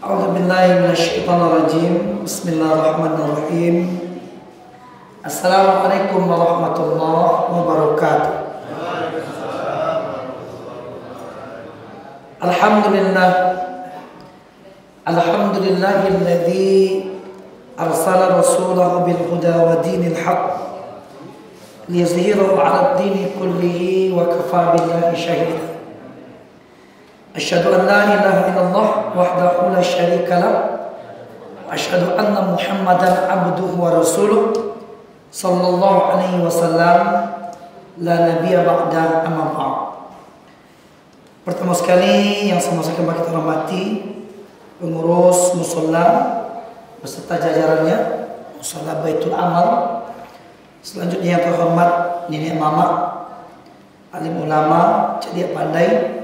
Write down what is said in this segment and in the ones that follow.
A'udzubillahi minasyaitonirrajim. Bismillahirrahmanirrahim. Assalamualaikum warahmatullahi wabarakatuh. Alhamdulillah. Alhamdulillahilladzi arsala rasulahu bil huda wa dinil haqq liyuzhirahu 'ala ad-dini kullihi wa kafa billahi shahida. Asyhadu an la ilaha illallah wahdahu la syarika lah wa asyhadu anna Muhammadan abduhu wa rasuluh sallallahu alaihi wasallam la nabiyya ba'da amma ba'd. Pertama sekali yang sama-sama kita hormati pengurus musholla beserta jajarannya musholla Baitul Amal. Selanjutnya yang terhormat nenek mama, alim ulama, cerdik pandai,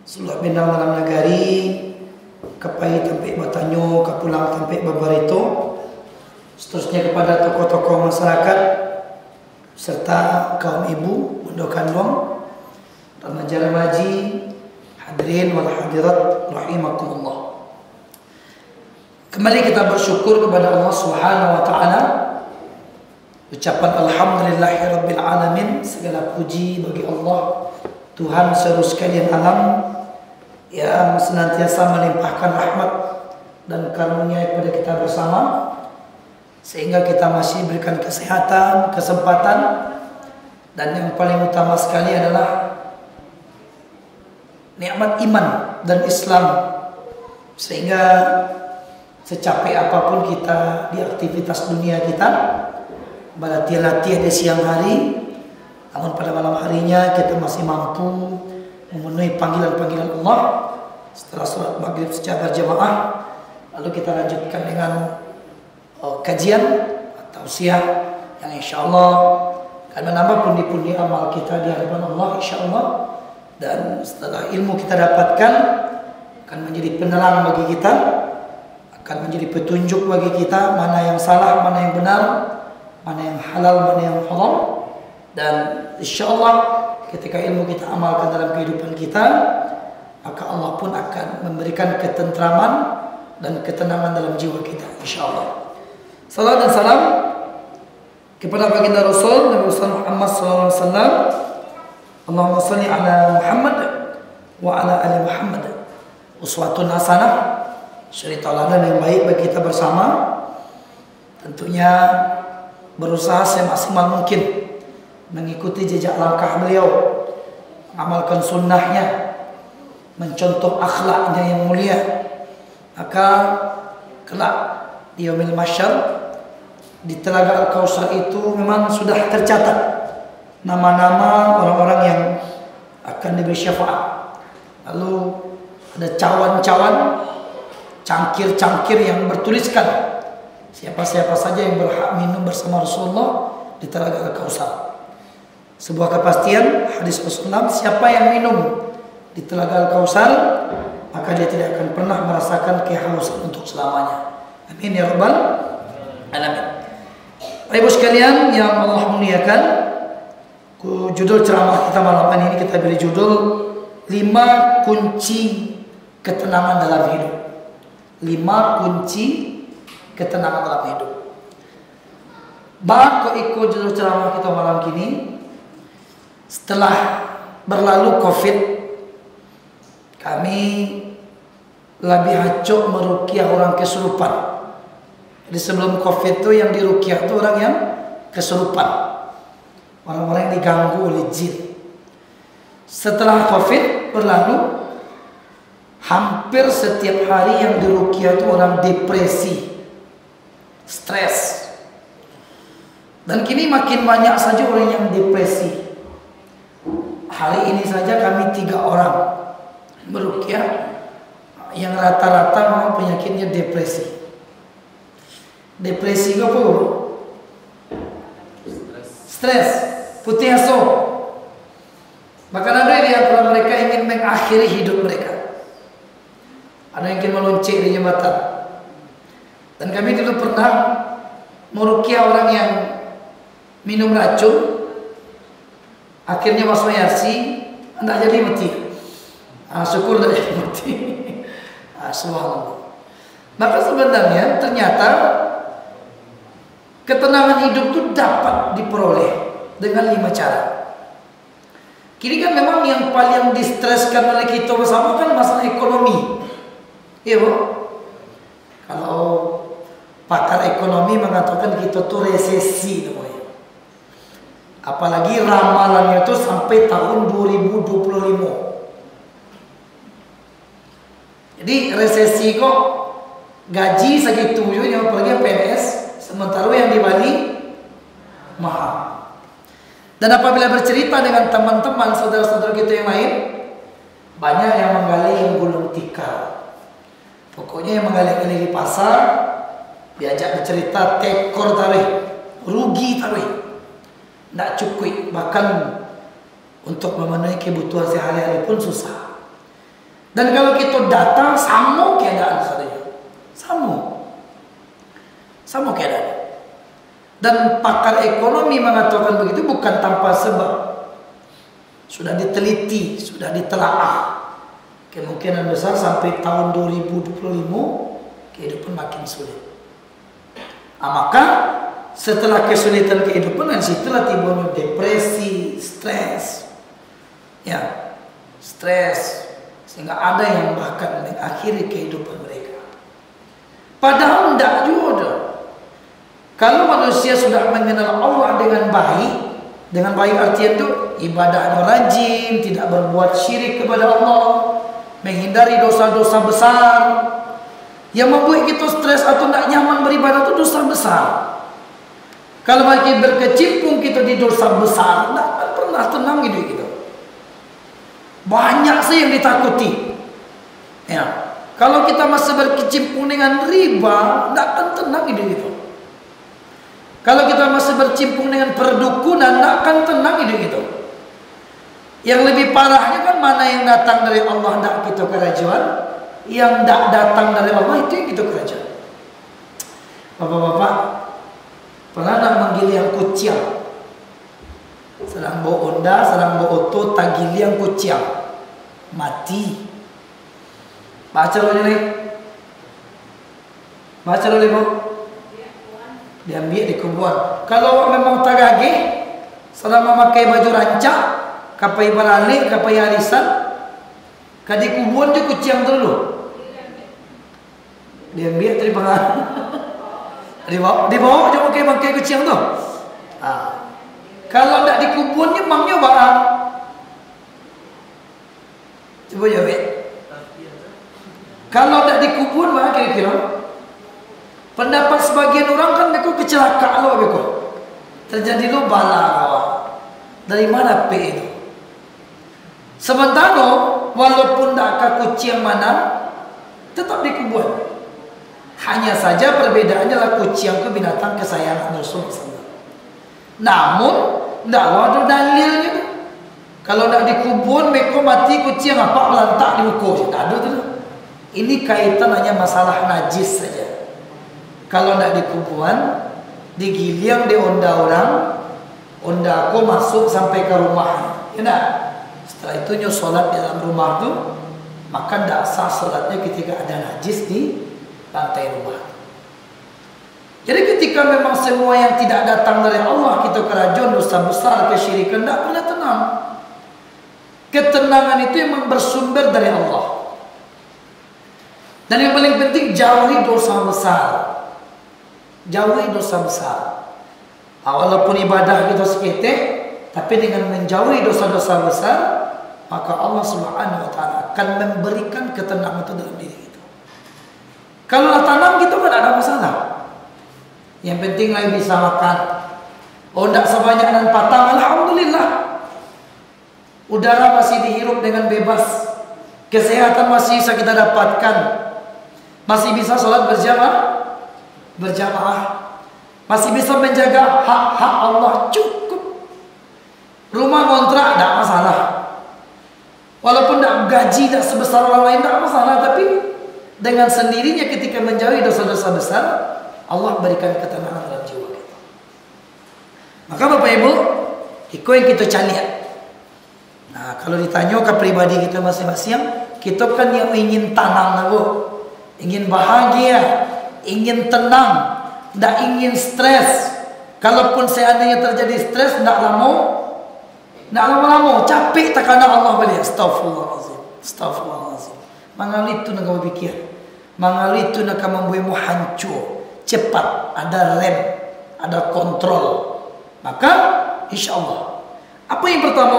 seluruh bintang malam negari, kepai tampai batanyo, kepulang tampai babarito, seterusnya kepada tokoh-tokoh masyarakat serta kaum ibu, bondo kandung, remaja-remaji, hadirin wal hadirat rahimakumullah. Kembali kita bersyukur kepada Allah Subhanahu wa taala. Ucapan alhamdulillahirabbil alamin, segala puji bagi Allah Tuhan seluruh sekalian alam yang senantiasa melimpahkan rahmat dan karunia kepada kita bersama sehingga kita masih berikan kesehatan, kesempatan, dan yang paling utama sekali adalah nikmat iman dan Islam, sehingga secapek apapun kita di aktivitas dunia kita, berlatih-latih di siang hari, namun pada malam harinya kita masih mampu memenuhi panggilan-panggilan Allah. Setelah sholat maghrib secara berjamaah, lalu kita lanjutkan dengan kajian atau siang yang insya Allah akan menambah pundi-pundi amal kita di hadapan Allah insya Allah. Dan setelah ilmu kita dapatkan akan menjadi penerang bagi kita, akan menjadi petunjuk bagi kita mana yang salah, mana yang benar, mana yang halal, mana yang haram. Dan insya Allah ketika ilmu kita amalkan dalam kehidupan kita, maka Allah pun akan memberikan ketentraman dan ketenangan dalam jiwa kita insya Allah. Salam dan salam kepada baginda Rasul Nabi Muhammad SAW. Allahumma salli ala Muhammad wa ala ali Muhammad. Uswatun hasanah, suri tauladan yang baik bagi kita bersama. Tentunya berusaha semaksimal mungkin mengikuti jejak langkah beliau, mengamalkan sunnahnya, mencontoh akhlaknya yang mulia. Maka kelak di yaumil mahsyar, di telaga Al-Kautsar itu memang sudah tercatat nama-nama orang-orang yang akan diberi syafaat. Lalu ada cawan-cawan, cangkir-cangkir yang bertuliskan siapa-siapa saja yang berhak minum bersama Rasulullah di telaga Al-Kautsar. Sebuah kepastian hadis Rasulullah, siapa yang minum di telaga Al-Kautsar maka dia tidak akan pernah merasakan kehausan untuk selamanya. Amin ya rabbal alamin. Ibu sekalian yang Allah muliakan, judul ceramah kita malam ini kita beri judul 5 kunci ketenangan dalam hidup. 5 kunci ketenangan dalam hidup. Bako ikut judul ceramah kita malam kini. Setelah berlalu COVID, kami lebih hacok meruqyah orang kesurupan. Jadi sebelum COVID itu yang diruqyah itu orang yang kesurupan, orang-orang yang diganggu oleh jin. Setelah COVID berlalu, hampir setiap hari yang diruqyah itu orang depresi, stres. Dan kini makin banyak saja orang yang depresi. Hari ini saja kami 3 orang meruqyah yang rata-rata memang penyakitnya depresi. Depresi itu apa? Stres, putih aso. Bahkan ada di antara mereka ingin mengakhiri hidup mereka. Ada yang ingin melonceng di jembatan. Dan kami dulu pernah meruqyah orang yang minum racun, akhirnya masuk IRC, tidak jadi mati. Syukur tidak jadi mati. Subhanallah. Maka sebenarnya ternyata ketenangan hidup itu dapat diperoleh dengan 5 cara. Kini kan memang yang paling distreskan oleh kita bersama kan masalah ekonomi. Iya, Bu? Kalau pakar ekonomi mengatakan kita tuh resesi namanya. Apalagi ramalannya itu sampai tahun 2025. Jadi resesi kok gaji segitu juga, apalagi yang PNS, sementara yang di Bali mahal. Dan apabila bercerita dengan teman-teman, saudara-saudara kita yang lain, banyak yang menggali yang gulung tikar. Pokoknya yang menggali-gali di pasar, diajak bercerita tekor tarikh, rugi tarikh, tidak cukup, bahkan untuk memenuhi kebutuhan sehari-hari pun susah. Dan kalau kita datang, sama keadaan saudara, sama keadaan. Dan pakar ekonomi mengatakan begitu bukan tanpa sebab. Sudah diteliti, sudah ditelaah. Kemungkinan besar sampai tahun 2025 kehidupan makin sulit. Maka setelah kesulitan kehidupan, dan situlah timbulnya depresi, stres. Ya, stres. Sehingga ada yang bahkan mengakhiri kehidupan mereka. Padahal tidak juga. Kalau manusia sudah mengenal Allah dengan baik artian itu ibadahnya rajin, tidak berbuat syirik kepada Allah, menghindari dosa-dosa besar. Yang membuat kita stres atau tidak nyaman beribadah itu dosa besar. Kalau makin berkecimpung kita di dosa besar, tidak akan pernah tenang hidup kita. Banyak sih yang ditakuti. Ya, kalau kita masih berkecimpung dengan riba, tidak akan tenang hidup kita. Kalau kita masih bercimpung dengan perdukunan, tidak akan tenang hidup kita. Yang lebih parahnya kan mana yang datang dari Allah tidak kita kerajuan, yang tidak datang dari Allah itu yang kita kerajuan. Bapak-bapak, pernah nak manggil yang kuciang? Sedang bawa Honda, sedang bawa oto, tagil yang kuciang, mati. Baca dulu nih, baca dulu ibu. Diambil di kuburan. Kalau memang tagagih, selama memakai baju rancak, kapai balalik, kapai arisan, kadi kuburan dia kuciang dulu. Diambil dari pengaruh. Dibawa dia pakai kuciang tu. Kalau tidak di kuburannya, mangnya barang. Coba jawab. Kalau tidak di kuburan, mana kira-kira? Pendapat sebagian orang kan mereka kecelakaan loh mereka. Terjadi lo bala. Dari mana P itu? Sementara walaupun tak ke kucing mana, tetap dikubur. Hanya saja perbedaannya lah kucing ke binatang kesayangan Rasulullah. Namun tidak ada dalilnya. Kalau tidak dikubur mereka mati kucing apa melantak di muka. Tak ada tu. Ini kaitan hanya masalah najis saja. Kalau tidak di kuburan, digiling di onda orang, onda aku masuk sampai ke rumah. Ya tak? Setelah itu nyo solat di dalam rumah tu, maka tidak sah solatnya ketika ada najis di lantai rumah. Jadi ketika memang semua yang tidak datang dari Allah kita kerajuan, dosa besar, kesyirikan, tidak pernah tenang. Ketenangan itu memang bersumber dari Allah. Dan yang paling penting jauhi dosa besar. Jauhi dosa besar. Walaupun ibadah kita seketik, tapi dengan menjauhi dosa-dosa besar, maka Allah Subhanahu wa taala akan memberikan ketenangan itu dalam diri kita. Kalau tenang kita kan ada masalah. Yang penting lah bisa makan. Oh, tidak sebanyak dan patang, alhamdulillah. Udara masih dihirup dengan bebas. Kesehatan masih bisa kita dapatkan. Masih bisa sholat berjamaah, masih bisa menjaga hak-hak Allah, cukup. Rumah kontrak tidak masalah. Walaupun tidak gaji tidak sebesar orang lain tidak masalah, tapi dengan sendirinya ketika menjauhi dosa-dosa besar, Allah berikan ketenangan dalam jiwa kita. Maka Bapak Ibu, itu yang kita cari. Nah, kalau ditanya ke pribadi kita masing-masing, kita kan yang ingin tenang, ingin bahagia, ingin tenang, tidak ingin stres. Kalaupun seandainya terjadi stres, tidak lama-lama capek takana Allah balik. Astagfirullahaladzim, astagfirullahaladzim. Mangal itu nak kau pikir, mangal itu nak membuatmu hancur. Cepat, ada rem, ada kontrol. Maka insya Allah, apa yang pertama,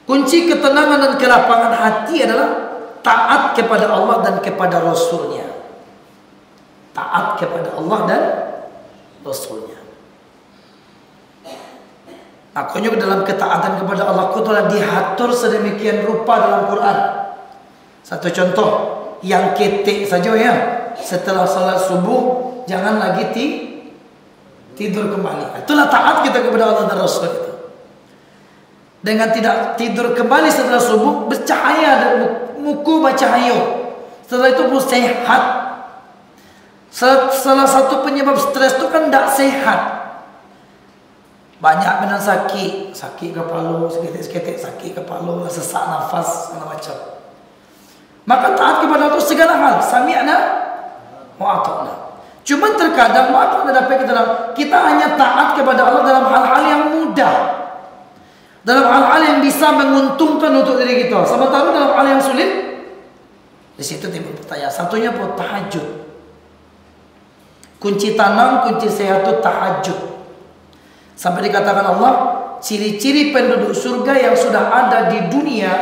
kunci ketenangan dan kelapangan hati adalah taat kepada Allah dan kepada Rasulnya. Taat kepada Allah dan Rasulnya. Makanya dalam ketaatan kepada Allah itu telah diatur sedemikian rupa dalam Quran. Satu contoh yang ketik saja ya, setelah salat subuh jangan lagi tidur kembali. Itulah taat kita kepada Allah dan Rasul itu. Dengan tidak tidur kembali setelah subuh, bercahaya dan muku bercahaya. Setelah itu pun sehat. Salah satu penyebab stres itu kan tidak sehat. Banyak benar sakit kepala, seketik sakit kepala, sesak nafas, segala macam. Maka taat kepada Allah segala hal, sami'na wa ata'na. Cuma terkadang maaf dapat kita hanya taat kepada Allah dalam hal-hal yang mudah, dalam hal-hal yang bisa menguntungkan untuk diri kita. Sementara dalam hal yang sulit, di situ timbul pertanyaan. Satunya pun tahajud. Kunci tanam, kunci sehat itu tahajud. Sampai dikatakan Allah, ciri-ciri penduduk surga yang sudah ada di dunia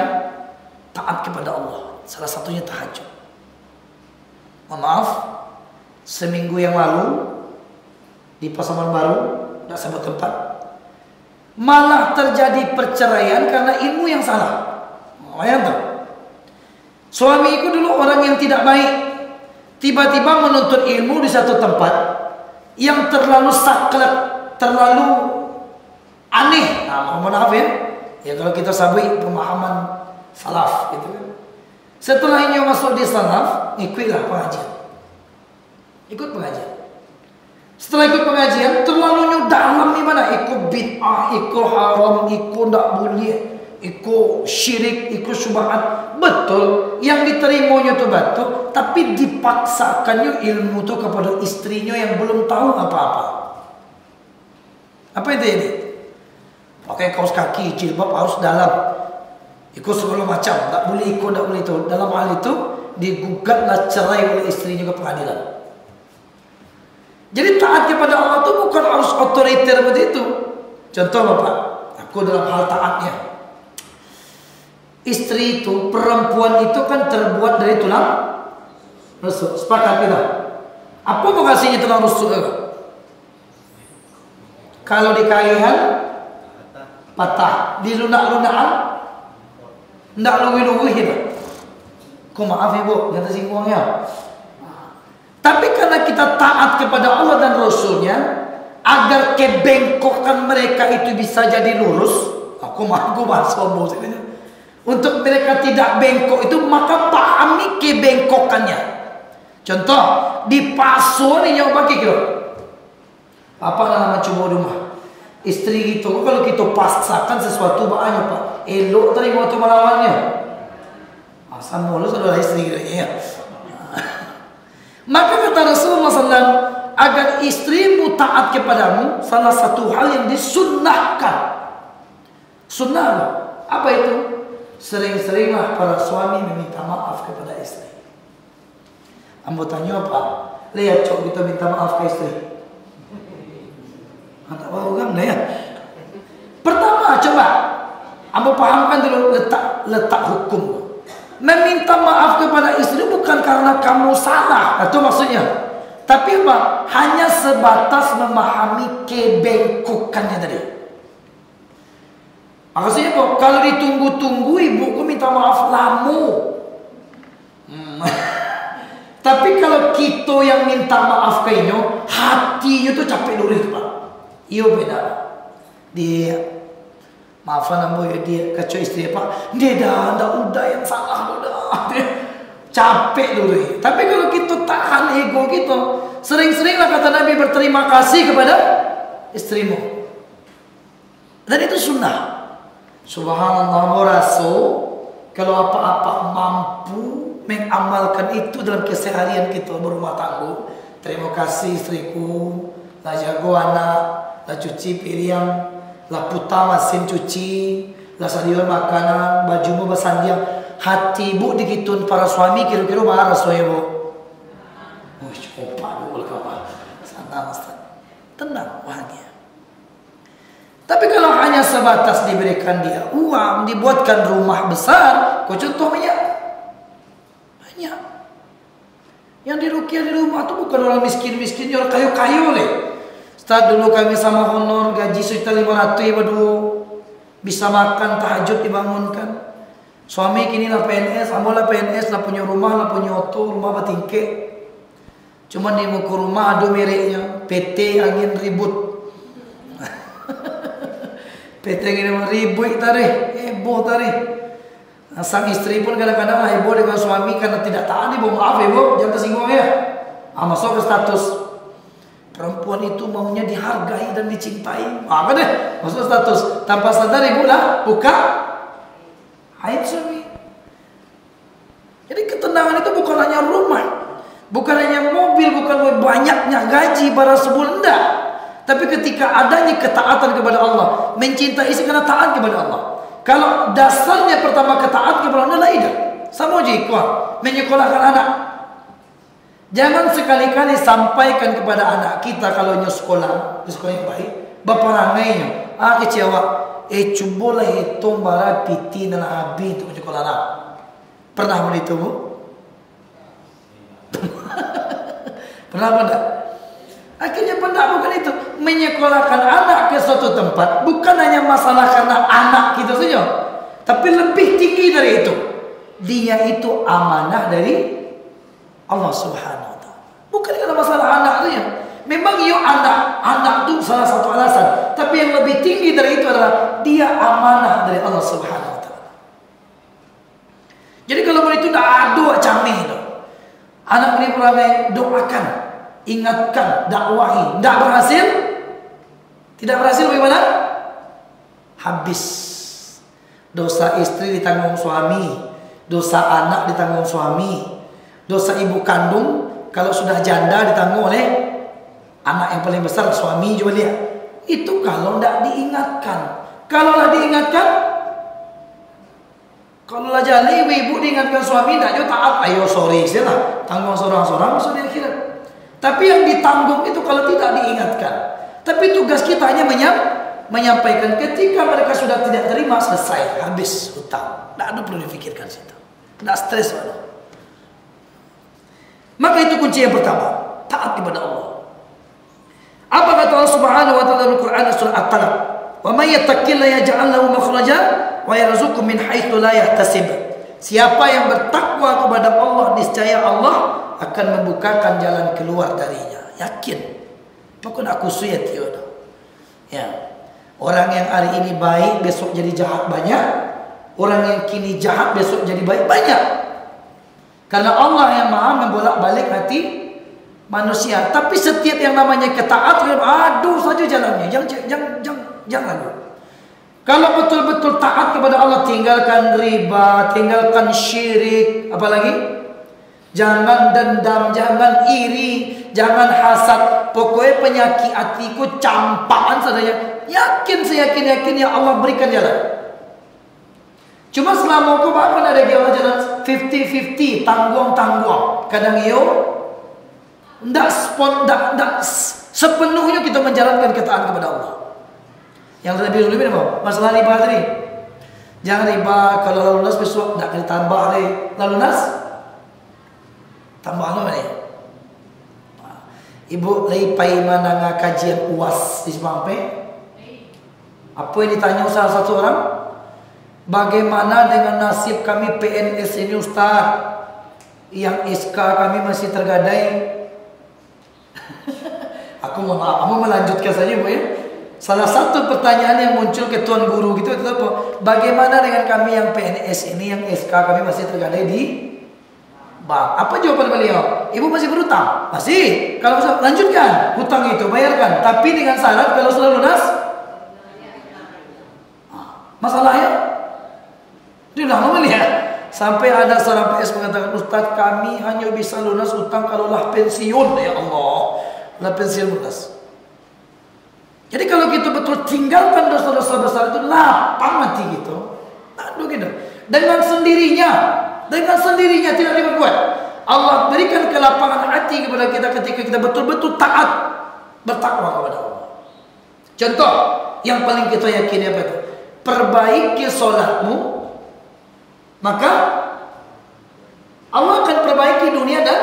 taat kepada Allah. Salah satunya tahajud. Mohon maaf, seminggu yang lalu di Pasaman Baru, tidak sebut tempat, malah terjadi perceraian karena ilmu yang salah. Bayangkan, suamiku dulu orang yang tidak baik, tiba-tiba menuntut ilmu di satu tempat yang terlalu saklek, terlalu aneh. Mohon maaf ya. Ya kalau kita sabui pemahaman salaf gitu kan. Setelah ini masuk di salaf, ikutlah pengajian. Ikut pengajian. Setelah ikut pengajian, terlalu dalam di mana? Ikut bid'ah, ikut haram, ikut tak boleh, ikut syirik, ikut syubhat. Betul, yang diterimanya itu betul, tapi dipaksakannya ilmu itu kepada istrinya yang belum tahu apa-apa. Apa itu ini? Pakai kaos kaki, jilbab harus dalam, ikut segala macam, tak boleh ikut, tak boleh itu. Dalam hal itu digugatlah cerai oleh istrinya ke pengadilan. Jadi taat kepada Allah itu bukan harus otoriter seperti itu. Contoh Bapak, aku dalam hal taatnya, istri itu, perempuan itu kan terbuat dari tulang rusuk. Sepakat kita? Apa bekasinya tulang rusuk? Kalau dikaihan patah, dilunak-lunakan ndak luwi-luwi. Kau maaf ibu, jangan singgung ya. Tapi karena kita taat kepada Allah dan Rasulnya, agar kebengkokan mereka itu bisa jadi lurus. Aku bahas sombong sebenarnya. Untuk mereka tidak bengkok itu, maka pahami kebengkokannya. Contoh, di paso nih yang pakai kira. Apa nama cuma rumah? Istri gitu, kalau kita paksakan sesuatu banyak Pak, elok terima waktu melawannya. Asal mulus adalah istri gitu ya. Maka kata Rasulullah SAW, agar istrimu taat kepadamu, salah satu hal yang disunnahkan. Sunnah apa itu? Sering-seringlah para suami meminta maaf kepada istri. Ambo tanya apa? Lihat cok kita minta maaf ke istri. Tak tahu kan ya. Pertama coba ambo pahamkan dulu letak hukum. Meminta maaf kepada istri bukan karena kamu salah, itu maksudnya. Tapi apa? Hanya sebatas memahami kebengkokannya tadi. Maksudnya kok kalau ditunggu-tunggu ibuku minta maaf lamu. Tapi kalau kita yang minta maaf kayaknya, hatinya tuh capek dulu Pak. Iyo beda. Dia maafan ambo ya dia kacau istri Pak. Dia dah udah yang salah udah. Capek dulu ya. Tapi kalau kita tahan ego kita, sering-seringlah kata Nabi berterima kasih kepada istrimu. Dan itu sunnah. Subhanallah, rasul kalau apa-apa mampu mengamalkan itu dalam keseharian kita berumah tangga. Terima kasih istriku, lah jago anak, lah cuci piring, lah putar mesin cuci, lah sediakan makanan, bajumu bersandiang. Hati ibu digituin para suami kira-kira marah soalnya bu. Oh coba dulu kawan, sana Ustaz. Tenang, bahagia. Tapi kalau hanya sebatas diberikan dia uang, dibuatkan rumah besar, kau contohnya banyak. Yang diruqyah di rumah itu bukan orang miskin-miskin, orang kayu-kayu nih. Ustaz dulu kami sama honor gaji sejuta 500 ya badu. Bisa makan tahajud dibangunkan. Suami kini lah PNS, ambo lah PNS, lah punya rumah, lah punya auto, rumah bertingkek. Cuma di muka rumah ada mereknya, PT angin ribut. PT angin ribut tadi, heboh tadi. Sang istri pun kadang-kadang lah heboh dengan suami karena tidak tahan ibu, maaf ibu, jangan tersinggung ya. Masuk ke status. Perempuan itu maunya dihargai dan dicintai. Apa deh? Masuk status. Tanpa sadar ibu lah buka aib suami. Jadi ketenangan itu bukan hanya rumah, bukan hanya mobil, bukan banyaknya gaji pada sebulan, enggak. Tapi ketika adanya ketaatan kepada Allah, mencintai istri karena taat kepada Allah. Kalau dasarnya pertama ketaatan kepada Allah adalah ida. Sama jika menyekolahkan anak. Jangan sekali-kali sampaikan kepada anak kita kalau nyo sekolah, di sekolah yang baik, baparangainya, kecewa. Coba lah hitung bara piti dan abi untuk sekolah anak. Pernah begitu bu? Pernah tidak? Akhirnya pendak bukan itu. Menyekolahkan anak ke suatu tempat bukan hanya masalah karena anak kita saja, tapi lebih tinggi dari itu. Dia itu amanah dari Allah Subhanahu wa taala. Bukan karena masalah anak saja. Memang anak itu salah satu alasan, tapi yang lebih tinggi dari itu adalah dia amanah dari Allah Subhanahu wa taala. Jadi kalau begitu tidak ada camih itu. Anak ini perangai doakan, ingatkan, dakwahi. Tidak berhasil? Tidak berhasil bagaimana? Habis. Dosa istri ditanggung suami, dosa anak ditanggung suami, dosa ibu kandung kalau sudah janda ditanggung oleh anak yang paling besar, suami juga dia. Itu kalau tidak diingatkan. Kalaulah diingatkan, kalau lah jali ibu diingatkan suami tidak juga taat, ayo sorry lah, tanggung seorang-seorang masuk di akhirat. Tapi yang ditanggung itu kalau tidak diingatkan. Tapi tugas kita hanya menyampaikan. Ketika mereka sudah tidak terima, selesai, habis hutang. Tidak ada perlu difikirkan situ. Tidak stres. Maka itu kunci yang pertama, taat kepada Allah. Apa kata Allah Subhanahu wa taala dalam Quran surah At-Talaq? Wa may yattaqillaha yaj'al lahu makhraja wa yarzuqhu min haitsu la yahtasib. Siapa yang bertakwa kepada Allah, niscaya Allah akan membukakan jalan keluar darinya. Yakin. Pokoknya aku suyat ya. Orang yang hari ini baik besok jadi jahat banyak. Orang yang kini jahat besok jadi baik banyak. Karena Allah yang Maha membolak-balik hati manusia. Tapi setiap yang namanya ketaatan, aduh saja jalannya. Jangan. Kalau betul-betul taat kepada Allah, tinggalkan riba, tinggalkan syirik, apalagi jangan dendam, jangan iri, jangan hasad. Pokoknya penyakit hatiku campaan saja. Yakin, seyakin-yakinnya Allah berikan jalan. Cuma selama kau bahkan ada jalan 50-50, tanggung-tanggung. Kadang tidak sepenuhnya kita menjalankan ketaatan kepada Allah. Yang lebih apa? Masalah riba tadi. Jangan riba, kalau lalu nas besok tidak kena tambah deh. Lalu nas tambah apa nih? Ibu lagi mana kajian UAS di Semangpe. Apa yang ditanya salah satu orang? Bagaimana dengan nasib kami PNS ini Ustaz? Yang SK kami masih tergadai. Aku mohon maaf, kamu melanjutkan saja Bu ya. Salah satu pertanyaan yang muncul ke tuan guru gitu itu apa? Bagaimana dengan kami yang PNS ini, yang SK kami masih tergadai di bank? Apa jawaban beliau? Ibu masih berhutang? Masih. Kalau bisa lanjutkan hutang itu, bayarkan. Tapi dengan syarat kalau sudah lunas. Masalahnya dia udah ngomong ya. Sampai ada seorang PS mengatakan, Ustaz, kami hanya bisa lunas utang kalau lah pensiun. Ya Allah, lah pensiun lunas. Jadi kalau kita betul tinggalkan dosa-dosa besar itu, lapang mati gitu. Aduh gitu. Dengan sendirinya tidak dibuat. Allah berikan kelapangan hati kepada kita ketika kita betul-betul taat, bertakwa kepada Allah. Contoh yang paling kita yakini apa itu? Perbaiki solatmu, maka Allah akan perbaiki dunia dan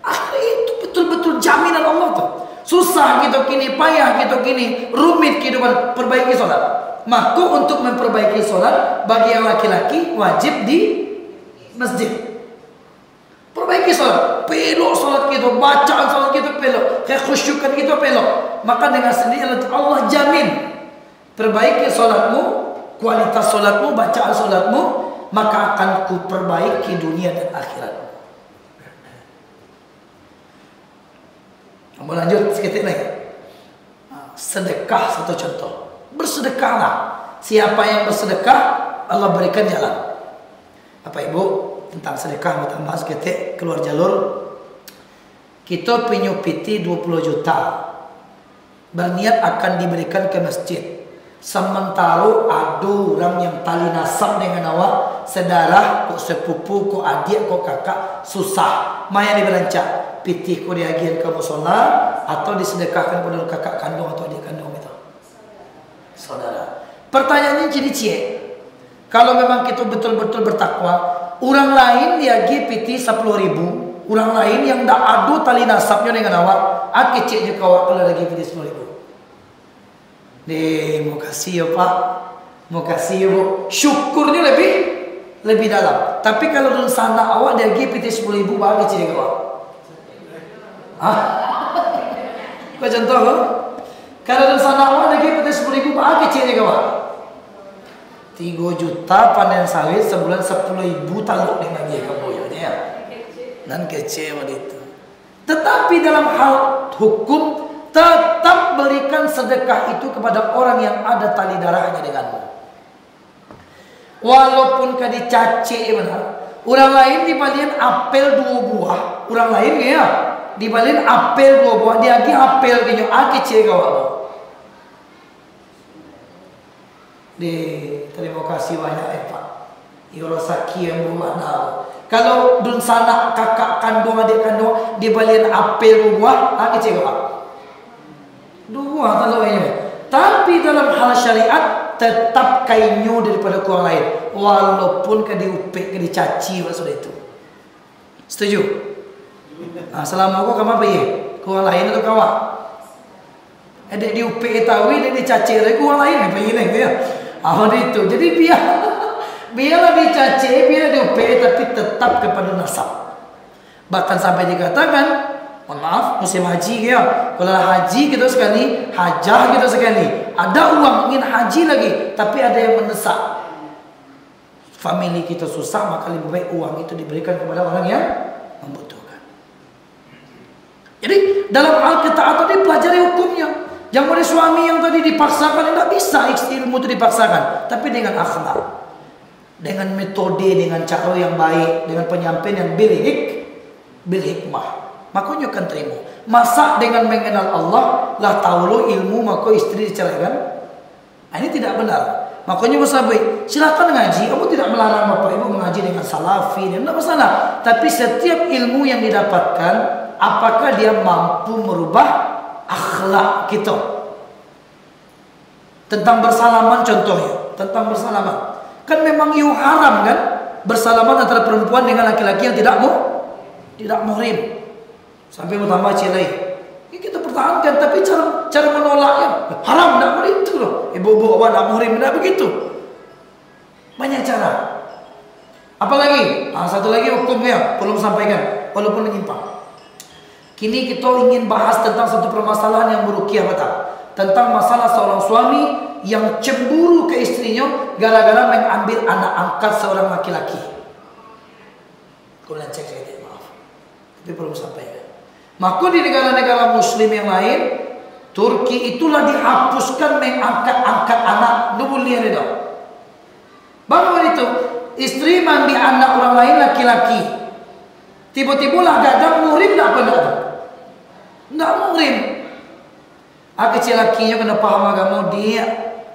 akhirat. Itu betul-betul jaminan Allah tuh. Susah gitu kini, payah gitu kini, rumit kehidupan, perbaiki solat. Maka untuk memperbaiki solat bagi yang laki-laki wajib di masjid. Perbaiki solat, pelok solat gitu, bacaan solat gitu pelok, kayak khusyukan gitu pelok. Maka dengan sendiri Allah jamin perbaiki solatmu, kualitas solatmu, bacaan solatmu, maka akan ku perbaiki dunia dan akhirat. Mau lanjut sedikit lagi. Sedekah satu contoh. Bersedekahlah. Siapa yang bersedekah, Allah berikan jalan. Apa ibu tentang sedekah kita bahas sedikit keluar jalur. Kita penyupiti 20 juta. Berniat akan diberikan ke masjid. Sementara ada orang yang tali nasab dengan awak, sedarah, kok sepupu, kok adik, kok kakak, susah. Maya diberancak, pitih kok diagian ke musola atau disedekahkan kepada kakak kandung atau adik kandung itu. Saudara. Pertanyaannya jadi cie. Kalau memang kita betul-betul bertakwa, orang lain diagi pitih 10.000, orang lain yang tak adu tali nasabnya dengan awak, keciknya kau kalau lagi pitih 10.000. Mau kasih ya Pak, mau kasih ya Bu. Syukurnya lebih dalam. Tapi kalau dun sana awak dia GPT 10.000 bahagia kecil awak. Kau contoh lo? Kalau dun sana awak dia GPT 10.000 bahagia kecil awak. 3 juta panen sawit sebulan 10.000 taluk dengan dia kaboyanya. Dan kecil itu. Tetapi dalam hal hukum tetap berikan sedekah itu kepada orang yang ada tali darahnya denganmu. Walaupun kau dicaci benar. Orang lain dibalikin apel 2 buah. Orang lain ya dibalikin apel 2 buah. Dia lagi apel kinyo kecil kau. Terima kasih banyak Pak. Yorosaki yang bermakna. Kalau dun sana kakak kandung adik kandung dibalikin apel 2 buah, kecil kau. 2 taluannya. Tapi dalam hal syariat tetap kainyu daripada kurang lain, walaupun ke diupik ke dicaci maksud itu. Setuju? Selama aku kamu apa ya? Kurang lain atau kawan? Ada diupik tahu, ada dicaci lagi kurang lain apa ini ya? Itu. Jadi biarlah dicaci, biar diupik, tapi tetap kepada nasab. Bahkan sampai dikatakan, mohon maaf, musim haji ya. Kalau haji kita sekali, hajah kita sekali. Ada uang ingin haji lagi, tapi ada yang mendesak. Family kita susah, maka lebih baik uang itu diberikan kepada orang yang membutuhkan. Jadi dalam hal ketaatan dipelajari hukumnya. Jangan oleh suami yang tadi dipaksakan, tidak bisa ilmu itu dipaksakan, tapi dengan akhlak, dengan metode, dengan cara yang baik, dengan penyampaian yang bil hikmah. Makanya akan terima. Masa dengan mengenal Allah lah tahu lo ilmu maka istri diceraikan? Ini tidak benar. Makanya bersahabat, silakan ngaji. Kamu tidak melarang bapak ibu mengaji dengan salafi, tidak masalah. Tapi setiap ilmu yang didapatkan, apakah dia mampu merubah akhlak kita? Tentang bersalaman contohnya, tentang bersalaman. Kan memang haram kan bersalaman antara perempuan dengan laki-laki yang tidak muhrim. Sampai mau tambah celai. Ini kita pertahankan, tapi cara menolaknya haram, tidak begitu loh. Ibu-ibu awak nak muhrim, tidak begitu. Banyak cara. Apalagi, satu lagi hukumnya belum sampaikan, walaupun menyimpang. Kini kita ingin bahas tentang satu permasalahan yang merukiah betul. Tentang masalah seorang suami yang cemburu ke istrinya gara-gara mengambil anak angkat seorang laki-laki. Kalian cek saya, maaf. Tapi belum sampaikan. Maka di negara-negara muslim yang lain, Turki itulah dihapuskan mengangkat-angkat anak. Nubulian itu. Bagaimana itu? istri mandi anak orang lain laki-laki. Tiba-tiba lah gadang muhrim tak apa tak? Tak muhrim. Kecil lakinya kena faham agama dia.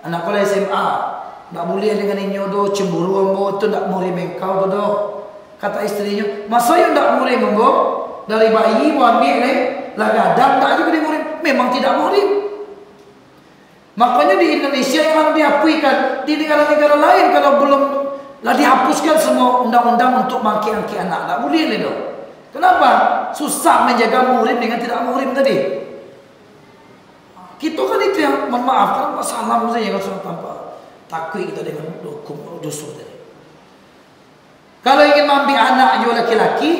Anak kau SMA. Tak boleh dengan inyo do cemburu ambo tu tak muhrim engkau tu do. Kata istrinya, masa yang tak muhrim ambo dari bayi mau ambil ni lah gadang tak juga dia muhrim. Memang tidak muhrim. Makanya di Indonesia yang diakuikan, di negara-negara lain kalau belum lah dihapuskan semua undang-undang untuk maki-maki anak, tak boleh ni doh. Kenapa? Susah menjaga muhrim dengan tidak muhrim tadi. Kita kan itu yang memaafkan masalah saja kalau tanpa takui kita dengan hukum dosa tadi. Kalau ingin ambil anak juga laki-laki,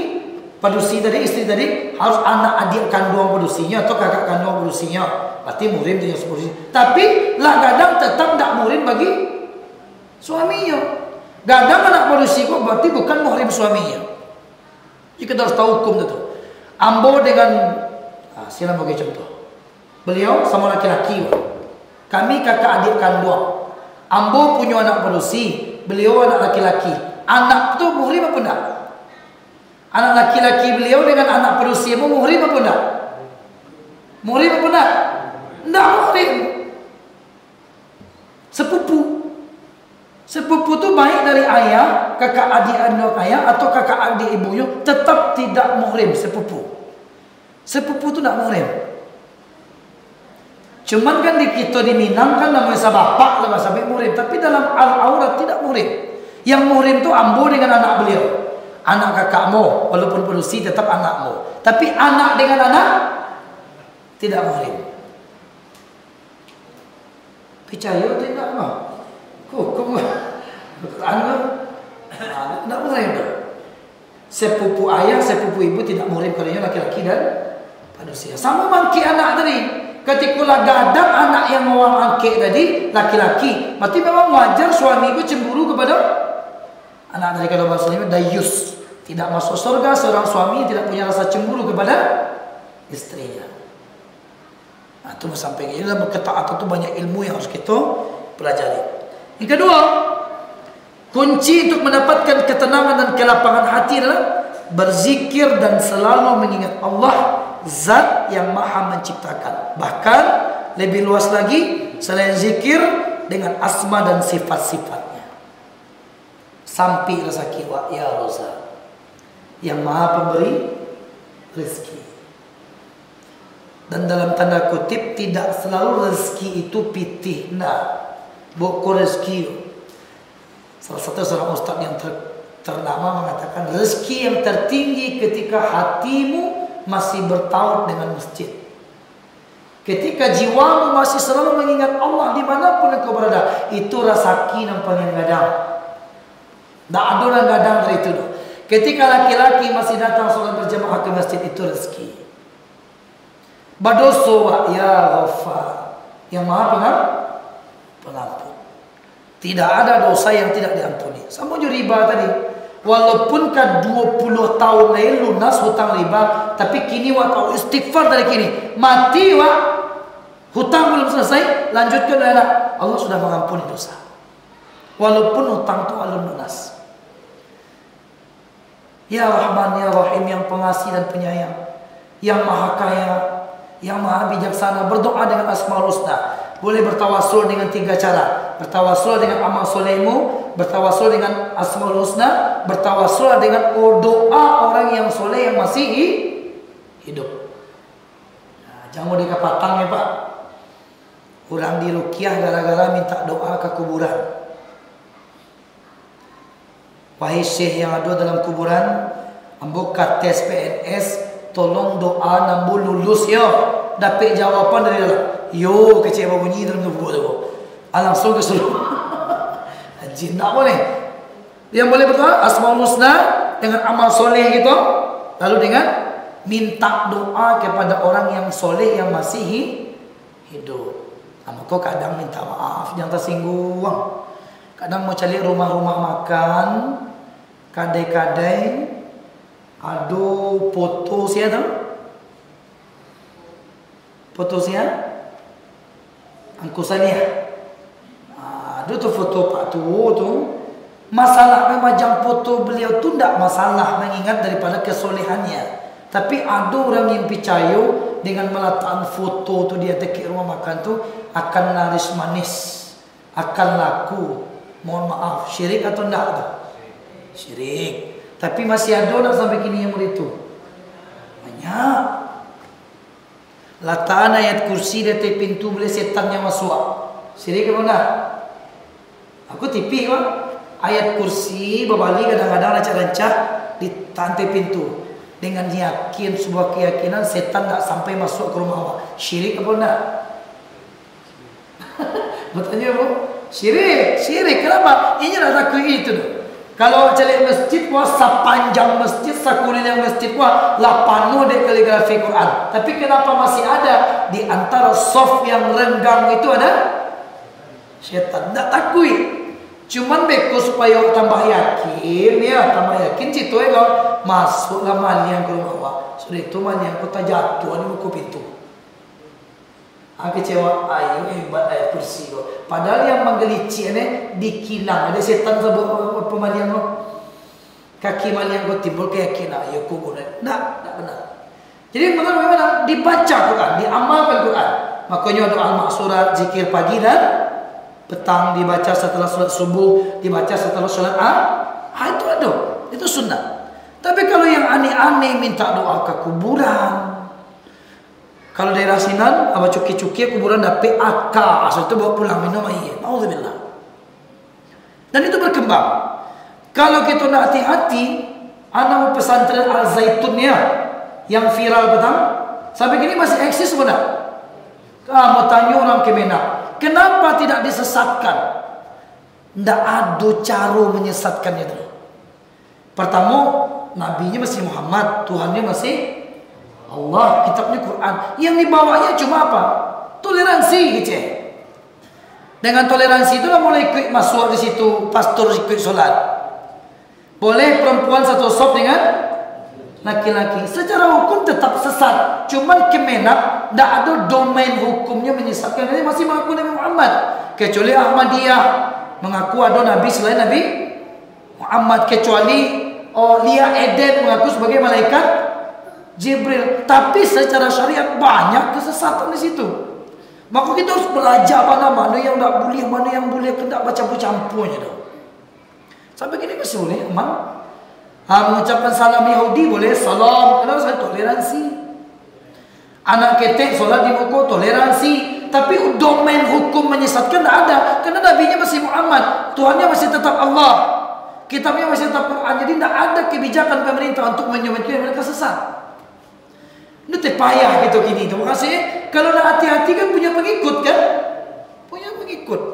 padusi tadi, istri tadi harus anak adik kandung padusinya atau kakak kandung padusinya. Berarti muhrim dia seperti itu. Tapi lah gadang tetap tak muhrim bagi suaminya. Gadang anak padusi kok berarti bukan muhrim suaminya. Jadi kita harus tahu hukum itu. Ambo dengan sila bagi contoh. Beliau sama laki-laki. Kami kakak adik kandung. Ambo punya anak padusi, beliau anak laki-laki. Anak tu muhrim apa enggak? Anak laki-laki beliau dengan anak padusi muhrim apa enggak? Muhrim apa enggak? Enggak muhrim. Sepupu. Sepupu tu baik dari ayah, kakak adik anak ayah atau kakak adik ibunya, tetap tidak muhrim sepupu. Sepupu tu tak muhrim. Cuman kan di kita di Minang kan namanya sabapak lah sampai muhrim, tapi dalam al-aurat tidak muhrim. Yang muhrim tu ambo dengan anak beliau. Anak kakakmu walaupun padusi tetap anakmu. Tapi anak dengan anak tidak muhrim. Percaya atau tidak mah? Hukum anu tidak muhrim tu. Sepupu ayah, sepupu ibu tidak muhrim kerana laki-laki dan padusi. Sama mangki anak tadi. Ketika lah gadang anak yang mau angkit tadi laki-laki, berarti memang wajar suami itu cemburu kepada anak tadi. Kalau bahasanya dayus, tidak masuk surga seorang suami tidak punya rasa cemburu kepada istrinya. Nah, itu sampai ini dalam ketaatan itu banyak ilmu yang harus kita pelajari. Yang kedua, kunci untuk mendapatkan ketenangan dan kelapangan hati adalah berzikir dan selalu mengingat Allah, Zat yang maha menciptakan. Bahkan lebih luas lagi, selain zikir, dengan asma dan sifat-sifatnya. Sampai rasa kiwa ya Roza, yang maha pemberi rezeki. Dan dalam tanda kutip, tidak selalu rezeki itu pitih. Nah, bukan rezeki. Salah satu seorang ustaz yang ternama mengatakan, rezeki yang tertinggi ketika hatimu masih bertaut dengan masjid. Ketika jiwamu masih selalu mengingat Allah dimanapun engkau berada, itu rasaki yang pengen gadang. Tak ada orang gadang dari itu. Ketika laki-laki masih datang sholat berjamaah ke masjid, itu rezeki. Badoso wa ya Ghaffar, yang maha pengampun. Tidak ada dosa yang tidak diampuni. Sama juga riba tadi. Walaupun kan 20 tahun lain lunas hutang riba, tapi kini waktu istighfar dari kini, mati hutang belum selesai, lanjutkan dengan Allah sudah mengampuni dosa. Walaupun hutang itu belum lunas. Ya Rahman ya Rahim, yang pengasih dan penyayang, yang maha kaya, yang maha bijaksana. Berdoa dengan Asmaul Husna. Boleh bertawasul dengan 3 cara. Bertawasul dengan amal solehmu, bertawasul dengan Asmaul Husna, bertawasul dengan doa orang yang soleh yang masih hidup. Nah, jangan dikapatang ya Pak. Orang diruqyah gara-gara minta doa ke kuburan. Wahai syekh yang ada dalam kuburan, ambo tes PNS, tolong doa nambu lulus ya. Dapat jawapan dari dalam. Yo, kecil bunyi dalam tubuh tu. Langsung ke seluruh. Jin tak boleh. Yang boleh berdoa Asmaul Husna dengan amal soleh gitu, lalu dengan minta doa kepada orang yang soleh yang masih hidup. Maka kadang minta maaf, jangan tersinggung. Kadang mau cari rumah-rumah makan, kadai-kadai, aduh foto siapa tu? Foto siapa? Angkusannya. Ada tu foto Pak Tua tu, Masalah memajang foto beliau tu tidak masalah, mengingat daripada kesolehannya. Tapi ada orang yang percaya dengan meletakkan foto tu di atas rumah makan tu akan laris manis, akan laku. Mohon maaf, syirik atau tidak tu? Syirik. Tapi masih ada nak sampai kini yang begitu? Banyak. Letakkan ayat kursi di atas pintu boleh setan yang masuk. Syirik apa enggak? Aku tipi kan? Ayat kursi berbalik kadang-kadang rancak-rancak di lantai pintu dengan yakin sebuah keyakinan setan tak sampai masuk ke rumah awak. Syirik apa enggak? Bertanya apa? Syirik. Kenapa? Ini nak takut itu. Kalau cari masjid wah sepanjang masjid, sakulinya masjid wah lah penuh dengan kaligrafi Quran. Tapi kenapa masih ada di antara soft yang renggang itu ada setan? Tak takut. Cuman beko supaya tambah yakin, ya tambah yakin situ kalau masuklah malian ke rumah awak. Sudah itu malian kau tak jatuh di muka pintu. Kecewa, ayo hebat ayat kursi kau. Padahal yang menggelici ini dikilang ada setan sebab pemalian kau. Kaki malian kau timbul keyakinan, ayo kau guna. Tak benar. Jadi bagaimana dibaca Quran, diamalkan Quran. Makanya doa al-maksurat, zikir pagi dan petang dibaca setelah solat subuh, dibaca setelah solat itu ada, itu sunnah. Tapi kalau yang aneh-aneh minta doa ke kuburan, kalau daerah Sinan apa cuki-cuki kuburan dah PAK asal itu bawa pulang minum air, auzubillah. Dan itu berkembang. Kalau kita nak hati-hati, anak pesantren Al Zaitun ya, yang viral petang sampai kini masih eksis benar. Mau tanya orang Kemenak, kenapa tidak disesatkan? Tidak ada cara menyesatkannya dulu. Pertama, nabinya masih Muhammad, Tuhannya masih Allah, kitabnya Quran. Yang dibawanya cuma apa? Toleransi, gitu. Dengan toleransi itulah mulai ikut masuk di situ pastor ikut solat. Boleh perempuan satu sop dengan laki-laki. Secara hukum tetap sesat. Cuman Kemenak tidak ada domain hukumnya menyesatkan. Ini masih mengaku Nabi Muhammad. Kecuali Ahmadiyah mengaku ada Nabi selain Nabi Muhammad. Kecuali Lia Eden mengaku sebagai malaikat Jibril. Tapi secara syariat banyak kesesatan di situ. Maka kita harus belajar mana yang tak boleh, mana yang boleh, tidak baca campur-campurnya. Sampai kini masih boleh, aman. Mengucapkan salam Yahudi boleh, salam, kenapa saya toleransi. Anak ketek solat di muka, toleransi. Tapi domain hukum menyesatkan tidak ada, karena nabinya masih Muhammad, Tuhannya masih tetap Allah, kitabnya masih tetap Quran. Jadi tidak ada kebijakan pemerintah untuk menyebabkan mereka sesat. Ini terpayah gitu gini. Terima kasih. Kalau nak hati-hati kan punya pengikut kan, punya pengikut.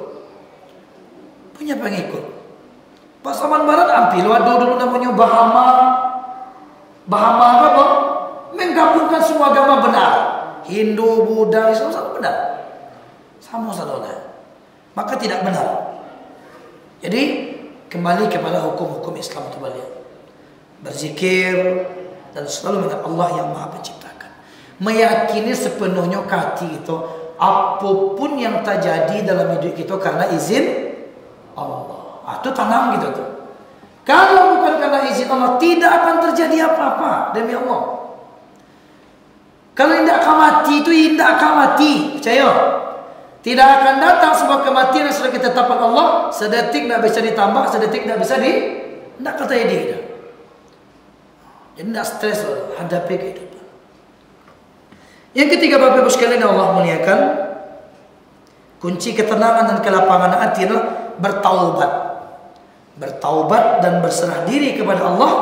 Pasaman Barat ambil ada dulu namanya Bahama apa? Menggabungkan semua agama benar. Hindu, Buddha, Islam sama benar. Sama saudara. Maka tidak benar. Jadi kembali kepada hukum-hukum Islam itu balik. Berzikir dan selalu mengingat Allah yang Maha Penciptakan. Meyakini sepenuhnya hati itu apapun yang terjadi dalam hidup kita karena izin Allah. Itu tanam gitu tuh. Kalau bukan karena izin Allah, tidak akan terjadi apa-apa demi Allah. Kalau tidak akan mati itu tidak akan mati, percaya. Tidak akan datang sebuah kematian yang sudah kita tetapkan Allah. Sedetik tidak bisa ditambah, sedetik tidak bisa tidak kata dia. Jadi tidak stres hadapi kehidupan. Yang ketiga, Bapak Ibu sekalian yang Allah muliakan, kunci ketenangan dan kelapangan hati adalah bertaubat dan berserah diri kepada Allah.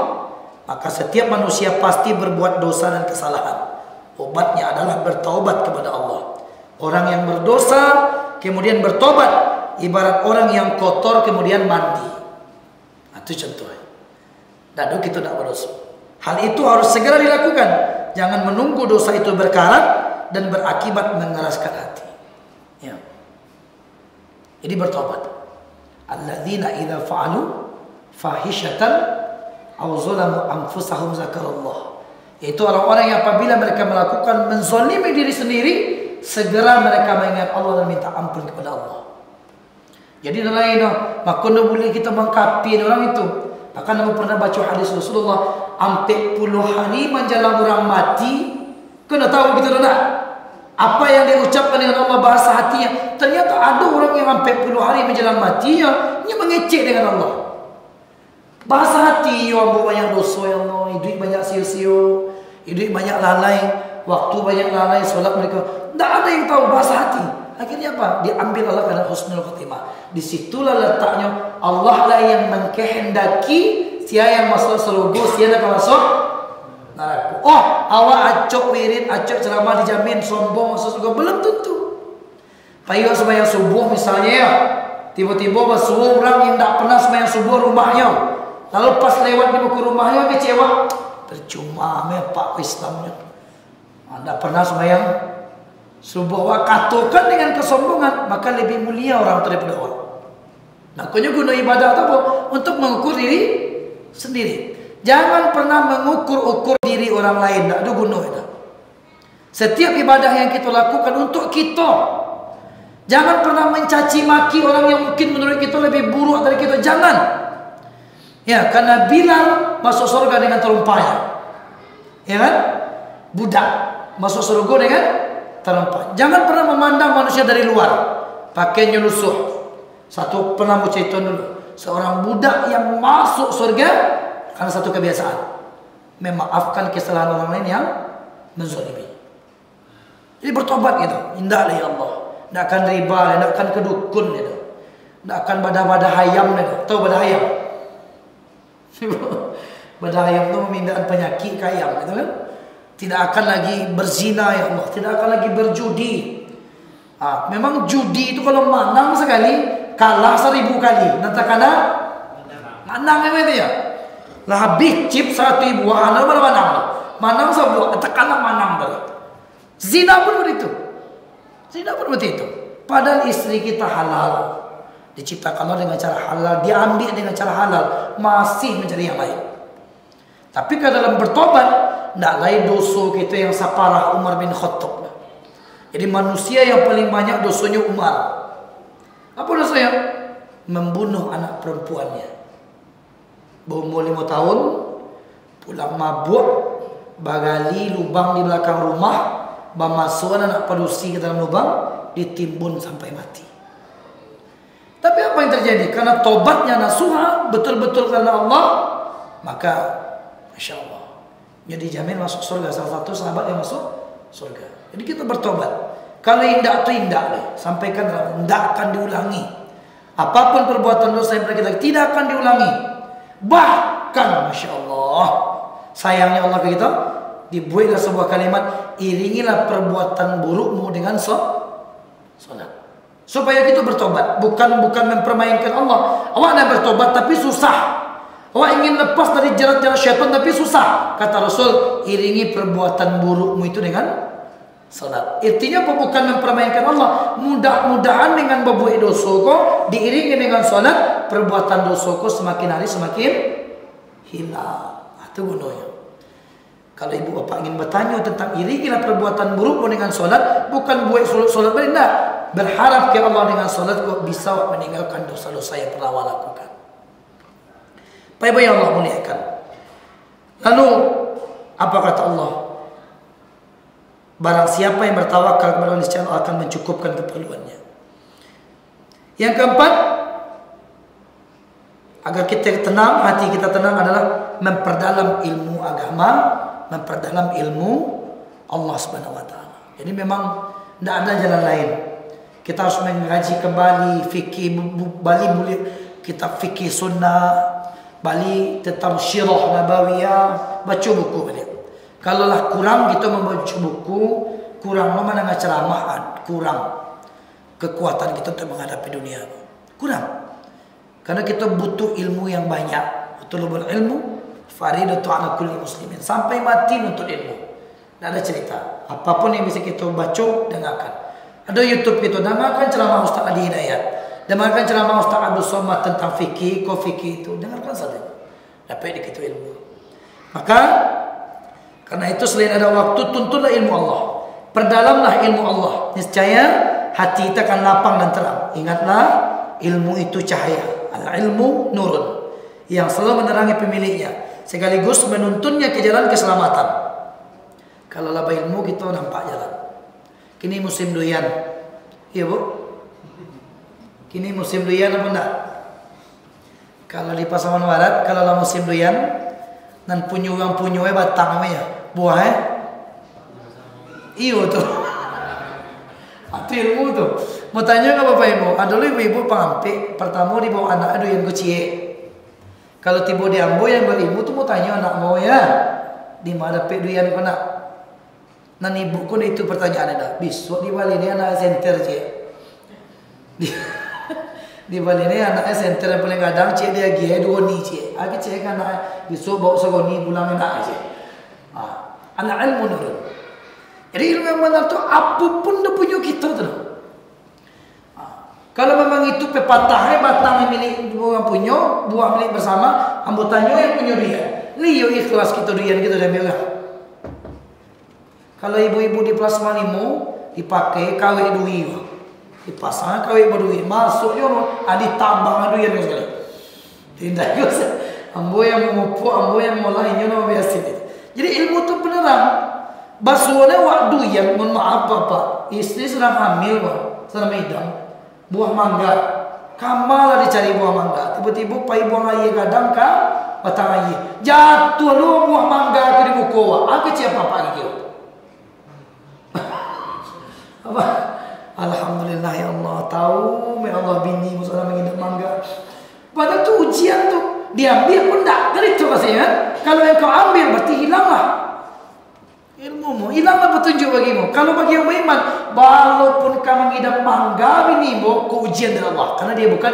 Maka setiap manusia pasti berbuat dosa dan kesalahan. Obatnya adalah bertaubat kepada Allah. Orang yang berdosa kemudian bertobat ibarat orang yang kotor kemudian mandi. Itu contohnya. Dan kita tidak berdosa. Hal itu harus segera dilakukan. Jangan menunggu dosa itu berkarat dan berakibat mengeraskan hati. Ya. Jadi bertobat. Alladzina idza fa'alu fahishatan aw zalamu anfusahum zakarallah. Yaitu orang-orang yang apabila mereka melakukan menzalimi diri sendiri, segera mereka mengingat Allah dan minta ampun kepada Allah. Jadi lain maka boleh kita mengkapi orang itu. Bahkan kamu pernah baca hadis Rasulullah, hampir puluh hari menjelang orang mati, kena tahu kita tak? Apa yang dia ucapkan dengan Allah, bahasa hatinya. Ternyata ada orang yang hampir puluh hari menjelang matinya, dia mengecek dengan Allah. Bahasa hati, ya Allah banyak dosa ya Allah, hidup banyak sia-sia, hidup banyak lalai, waktu banyak lalai, solat mereka. Tak ada yang tahu bahasa hati. Akhirnya apa? Diambil Allah karena husnul khatimah. Disitulah letaknya Allah lah yang mengkehendaki siapa yang masuk surga, siapa yang masuk neraka. Oh, awak acok wirid, acok ceramah dijamin sombong masuk surga, belum tentu. Payo sembahyang subuh misalnya ya, tiba-tiba bersuruh orang yang tak pernah sembahyang subuh rumahnya, lalu pas lewat di buku rumahnya kecewa, percuma Pak Islamnya, anda pernah sembahyang subuh. Katakan dengan kesombongan, maka lebih mulia orang daripada orang. Makanya guna ibadah apa? Untuk mengukur diri sendiri. Jangan pernah mengukur-ukur diri orang lain. Tak ada guna itu. Setiap ibadah yang kita lakukan untuk kita. Jangan pernah mencaci maki orang yang mungkin menurut kita lebih buruk dari kita. Jangan. Ya, karena Bilal masuk surga dengan terumpanya. Ya kan? Budak masuk surga dengan terumpah. Jangan pernah memandang manusia dari luar. Pakainya lusuh. Satu pernah mau cerita dulu. Seorang budak yang masuk surga karena satu kebiasaan, memaafkan kesalahan orang lain yang menzalimi. Jadi bertobat gitu. Indahlah ya Allah. Tidak akan riba, tidak akan kedukun gitu. Tidak akan badah-badah hayam gitu. Tahu badah hayam? Badah hayam itu memindahkan penyakit ke ayam gitu kan. Tidak akan lagi berzina ya Allah. Tidak akan lagi berjudi. Memang judi itu kalau menang sekali, kalah 1000 kali. Nanti kena menang memang itu ya. Lah habis chip 1.000, mana menang? Menang sebuah, tekanlah menang tadi. Zina pun begitu. Zina pun begitu. Padahal istri kita halal, diciptakan Allah dengan cara halal, diambil dengan cara halal, masih mencari yang lain. Tapi kalau dalam bertobat, tidak lain dosa kita yang separah Umar bin Khattab. Jadi manusia yang paling banyak dosanya Umar. Apa dosanya? Membunuh anak perempuannya. Berumur 5 tahun, pulang mabuk, bagali lubang di belakang rumah, memasukkan anak padusi ke dalam lubang, ditimbun sampai mati. Tapi apa yang terjadi? Karena tobatnya nasuha, betul-betul karena Allah, maka Masya Allah, jadi jamin masuk surga. Salah satu sahabat yang masuk surga. Jadi kita bertobat. Kalau indah itu indah deh. Sampaikan tidak akan diulangi. Apapun perbuatan dosa yang kita tidak akan diulangi. Bahkan Masya Allah, sayangnya Allah kita dibuatlah sebuah kalimat, iringilah perbuatan burukmu dengan salat. Supaya kita bertobat. Bukan mempermainkan Allah. Awak nak bertobat tapi susah. Awak ingin lepas dari jerat-jerat syaitan tapi susah. Kata Rasul, iringi perbuatan burukmu itu dengan salat. Artinya bukan mempermainkan Allah. Mudah-mudahan dengan berbuat dosa kau diiringi dengan salat, perbuatan dosa kau semakin hari semakin hilang. Itu gunanya. Kalau ibu bapa ingin bertanya tentang iringilah perbuatan burukmu dengan salat, bukan buat salat balik, tidak. Berharap ke Allah dengan salat kau bisa meninggalkan dosa-dosa yang pernah awak lakukan. Baik yang Allah muliakan. Lalu apa kata Allah? Barang siapa yang bertawakal kepada Allah, niscaya Allah akan mencukupkan keperluannya. Yang keempat, agar kita tenang, hati kita tenang, adalah memperdalam ilmu agama, memperdalam ilmu Allah Subhanahu wa taala. Jadi memang tidak ada jalan lain. Kita harus mengkaji kembali fikih, balik kitab fikih sunnah, balik tentang syirah nabawiyah, baca buku balik. Kalaulah kurang kita membaca buku, kurang mana ceramah, kurang kekuatan kita untuk menghadapi dunia. Kurang. Karena kita butuh ilmu yang banyak. Tulubul ilmu faridatu ala kulli muslimin. Sampai mati untuk ilmu. Tidak ada cerita. Apapun yang bisa kita baca, dengarkan. Ada YouTube kita, dengarkan ceramah Ustaz Adi Hidayat. Dengarkan ceramah Ustaz Abdul Somad tentang fikih, fikih itu. Dengarkan saja. Dapat kita ilmu. Maka karena itu selain ada waktu, tuntunlah ilmu Allah. Perdalamlah ilmu Allah. Niscaya hati kita akan lapang dan terang. Ingatlah ilmu itu cahaya. Al-ilmu nurun, yang selalu menerangi pemiliknya, sekaligus menuntunnya ke jalan keselamatan. Kalau laba ilmu kita nampak jalan. Kini musim durian, iya bu? Kini musim durian apa enggak? Kalau di Pasaman Barat, kalau lah musim durian, dan punyuang batang namanya, buah iyo tuh. Itu ilmu tuh. Mau tanya nggak bapak ibu? Ada dulu ibu pengampi pertama di bawah anak ada yang kecil. Kalau tiba di ambo yang berilmu tuh mau tanya anak mau ya, di mana peduian kena? Nan ibu pun itu pertanyaan ada. Besok di Bali ini anak center cie. Di Bali ini anak center yang paling kadang cie dia gie dua ni cie. Aku cie kan anak besok bawa segoni pulang anak cie. Anak ilmu nurun. Jadi ilmu yang benar tu apapun dia punya kita tu. Kalau memang itu pepatahnya batang milik orang punya, buah milik bersama, anggotanya yang punya dia. Liyo ikhlas kita durian kita dah merah. Kalau ibu-ibu di plasma limo dipakai kawin duit, dipasang kawin berdui, masuknya adi tambang durian sekali. Tidak usah. Ambo yang memupuk, ambo yang mulainya nama biasa. Jadi ilmu tu beneran. Basuhnya waktu yang mohon maaf bapak, istri sedang hamil sedang medang. Buah mangga, kamalah dicari buah mangga. Tiba-tiba pai buah air kadang ka batang air. Jatuh lu buah mangga ke di muka wa. Aku siapa apa gitu. Apa? Alhamdulillah ya Allah tahu, ya Allah bini musuh mengidap mangga. Padahal tu ujian tu diambil pun tak. Dari itu maksudnya. Kalau yang kau ambil berarti hilanglah ilmumu, hilanglah petunjuk bagimu. Kalau bagi yang beriman, walaupun kamu mengidap mangga binimu, kau ujian dari Allah, karena dia bukan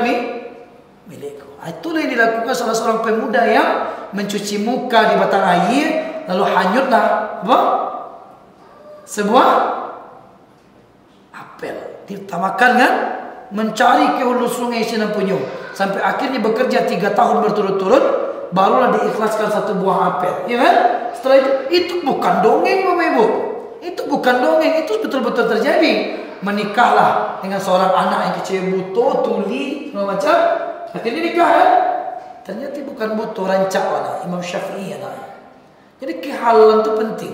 milikku. Itulah yang dilakukan salah seorang pemuda yang mencuci muka di batang air, lalu hanyutlah apa? Sebuah apel. Ditamakan kan? Mencari ke hulu sungai Sinan Punyu, sampai akhirnya bekerja 3 tahun berturut-turut, barulah diikhlaskan satu buah apel, ya kan? Setelah itu bukan dongeng Bapak Ibu. Itu bukan dongeng, itu betul-betul terjadi. Menikahlah dengan seorang anak yang kecil buto, tuli, segala macam. Akhirnya nikah kan? Ternyata bukan buto, rancak anak. Imam Syafi'i anak. Jadi kehalalan itu penting.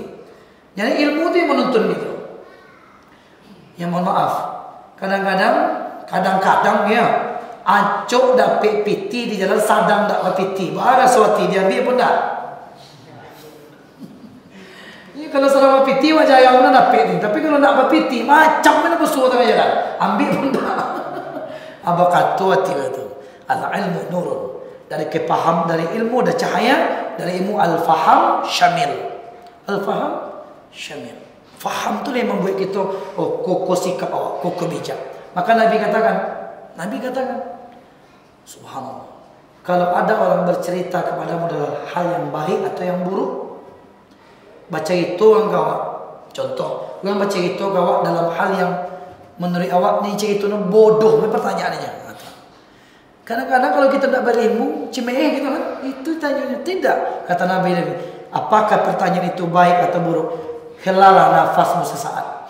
Jadi ilmu itu yang menuntun gitu. Ya mohon maaf, kadang-kadang ya, acok dapet piti di jalan sadang tak piti. Bahara suati dia ambil pun tak. Kalau salah piti wajah yang mana dapet ni. Tapi kalau nak berpiti macam mana bersuara tengah jalan. Ambil pun tak. Abah kata hati itu. Al-ilmu nurun. Dari kepaham, dari ilmu ada cahaya. Dari ilmu al-faham syamil. Al-faham syamil. Faham tu yang membuat kita kokoh sikap awak, kokoh bijak. Maka Nabi katakan subhanallah, kalau ada orang bercerita kepadamu dalam hal yang baik atau yang buruk, baca itu orang kawak. Contoh, orang baca itu kawak dalam hal yang menurut awak ni cerita itu bodoh, pertanyaannya. Kadang-kadang kalau kita tak berilmu, cemeh gitu kan, itu tanyanya tidak. Kata Nabi, apakah pertanyaan itu baik atau buruk? Helalah nafasmu sesaat.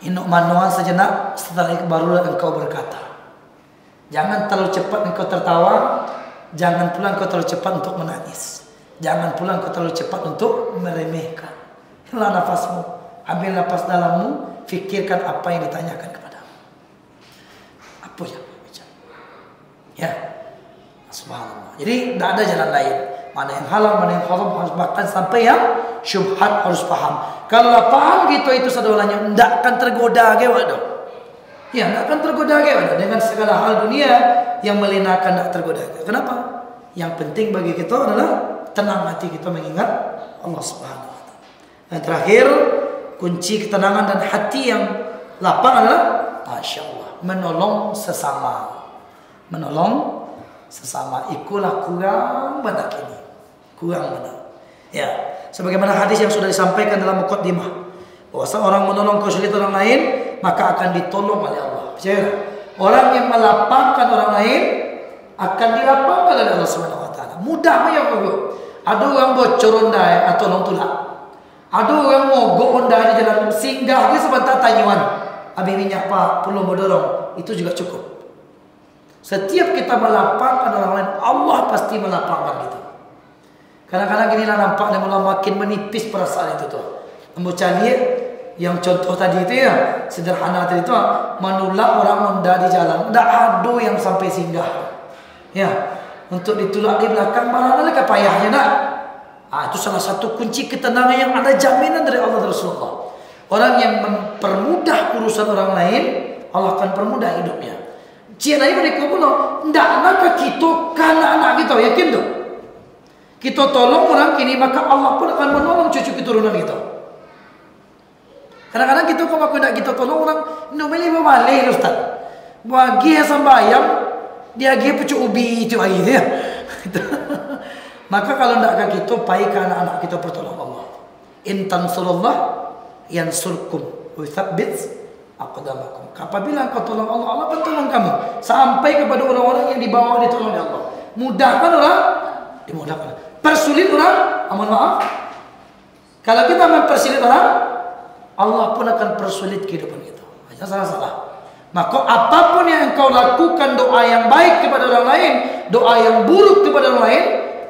Inuk manuan sejenak, setelah itu barulah engkau berkata. Jangan terlalu cepat engkau tertawa, jangan pula engkau terlalu cepat untuk menangis. Jangan pula engkau terlalu cepat untuk meremehkan. Hela nafasmu, ambil nafas dalammu, fikirkan apa yang ditanyakan kepadamu. Apa yang bicara? Ya, subhanallah. Jadi tidak ada jalan lain. Mana yang halal, mana yang haram harus makan sampai yang syubhat harus paham. Kalau paham gitu itu sadolanya tidak akan tergoda ke waduh. Ya, tidak akan tergoda ke waduh dengan segala hal dunia yang melenakan tidak tergoda. Kenapa? Yang penting bagi kita adalah tenang hati kita mengingat Allah Subhanahu wa taala. Dan terakhir, kunci ketenangan dan hati yang lapang adalah masyaallah, menolong sesama. Menolong sesama. Ikulah kurang benar kini. Kurang benar. Ya, sebagaimana hadis yang sudah disampaikan dalam muqaddimah, bahwa seorang menolong kesulitan orang lain maka akan ditolong oleh Allah. Percaya? Orang yang melapangkan orang lain akan dilapangkan oleh Allah Subhanahu wa taala. Mudah ya Bu. Ada orang bocor ondai atau tolong tulak. Ada orang mogok ondai di jalan singgah dia sebentar tanyuan. Habis minyak Pak, perlu mau dorong. itu juga cukup. Setiap kita melapangkan orang lain, Allah pasti melapangkan kita. Kadang-kadang inilah nampaknya mulai makin menipis perasaan itu tuh. Membaca lihat yang contoh tadi itu ya, sederhana tadi itu, menolak orang nunda di jalan, tidak ada yang sampai singgah. Ya, untuk ditolak di belakang mana lagi payahnya nak? Itu salah satu kunci ketenangan yang ada jaminan dari Allah dan Rasulullah. Orang yang mempermudah urusan orang lain, Allah akan permudah hidupnya. Cina mereka pun tidak nak kita karena anak kita, yakin tuh. Kita tolong orang kini, maka Allah pun akan menolong cucu keturunan kita. Kadang-kadang kita kalau tidak kita tolong orang, nomeli memalih Ustaz. Bagi sembahyang, dia lagi pucuk ubi itu air ya. Maka kalau tidak kita, baik anak-anak kita pertolong Allah. In tansurullah yansurkum wa yuthabbit aqdamakum. Apabila engkau tolong Allah, Allah akan tolong kamu sampai kepada orang-orang yang di bawah ditolong oleh Allah. Mudahkan orang, dimudahkan. Persulit orang, mohon maaf. Kalau kita mempersulit orang, Allah pun akan persulit kehidupan kita. Hanya salah-salah. Maka apapun yang engkau lakukan, doa yang baik kepada orang lain, doa yang buruk kepada orang lain,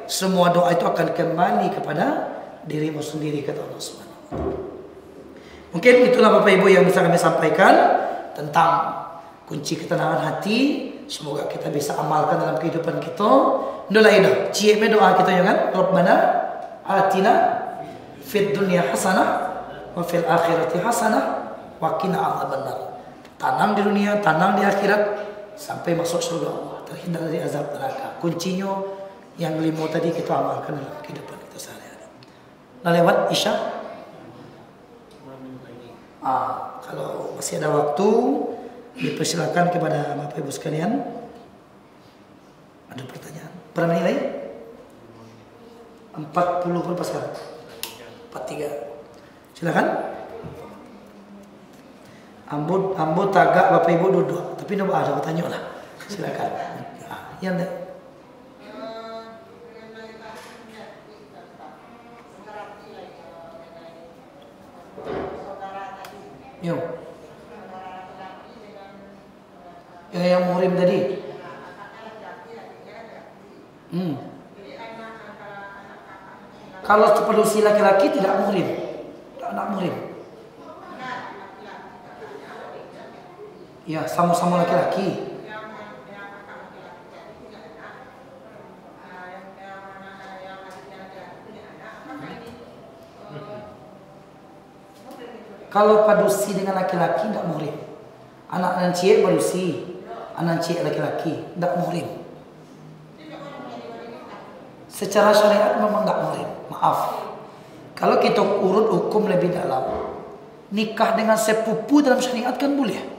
semua doa itu akan kembali kepada dirimu sendiri, kata Allah Subhanahu wa taala. Mungkin itulah Bapak Ibu yang bisa kami sampaikan tentang kunci ketenangan hati. Semoga kita bisa amalkan dalam kehidupan kita. Doa itu, cieme doa kita ya kan? Rabbana atina fid dunya hasanah wa fil akhirati hasanah wa qina adzabannar. Tanam di dunia, tanam di akhirat sampai masuk surga Allah, terhindar dari azab neraka. Kuncinya yang 5 tadi kita amalkan dalam kehidupan kita sehari-hari. Nah, lewat Isya. Kalau masih ada waktu, dipersilakan kepada Bapak Ibu sekalian. Ada pertanyaan? Berapa menit lagi? 40 berapa sekarang? 43. Silakan. Ambo tagak Bapak Ibu duduk, tapi tidak ada pertanyaan lah. Silakan. Yang deh. Yo. Yang muhrim tadi. Kalau sepenuhnya laki-laki tidak muhrim, anak muhrim. Ya, sama-sama laki-laki. Kalau padusi dengan laki-laki tidak muhrim. Anak nancik padusi, anak nancik laki-laki tidak muhrim. Secara syariat memang tidak muhrim. Maaf. Kalau kita urut hukum lebih dalam, nikah dengan sepupu dalam syariat kan boleh.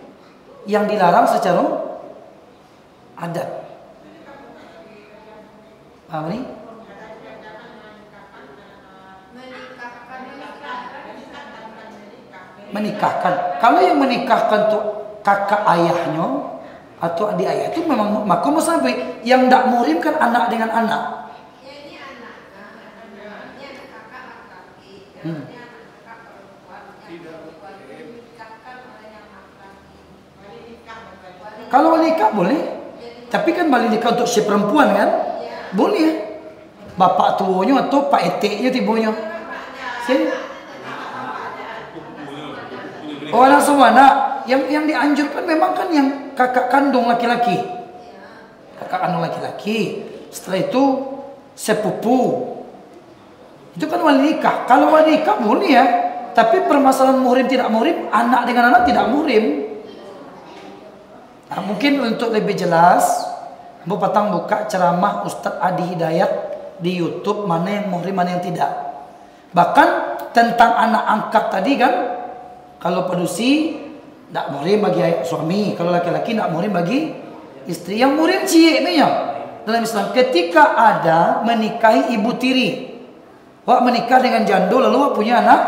Yang dilarang secara adat. Apa ini? Menikahkan. Kalau yang menikahkan tuh kakak ayahnya atau adik ayah itu memang maka sampai yang tidak muhrim kan anak dengan anak. Kalau nikah boleh, tapi kan balik nikah untuk si perempuan kan, boleh. Bapak tuanya atau pak eteknya tibonya. Oh, langsung anak. Yang dianjurkan memang kan yang kakak kandung laki-laki. Kakak kandung laki-laki. Setelah itu sepupu. Itu kan wali nikah. Kalau wali nikah boleh ya. Tapi permasalahan muhrim tidak muhrim, anak dengan anak tidak muhrim. Nah, mungkin untuk lebih jelas, Bu Patang buka ceramah Ustadz Adi Hidayat di YouTube, mana yang muhrim, mana yang tidak. Bahkan tentang anak angkat tadi kan, kalau padusi tidak muhrim bagi suami, kalau laki-laki tidak muhrim bagi istri. Yang muhrim cieknya dalam Islam ketika ada menikahi ibu tiri. Wak menikah dengan jando lalu wak punya anak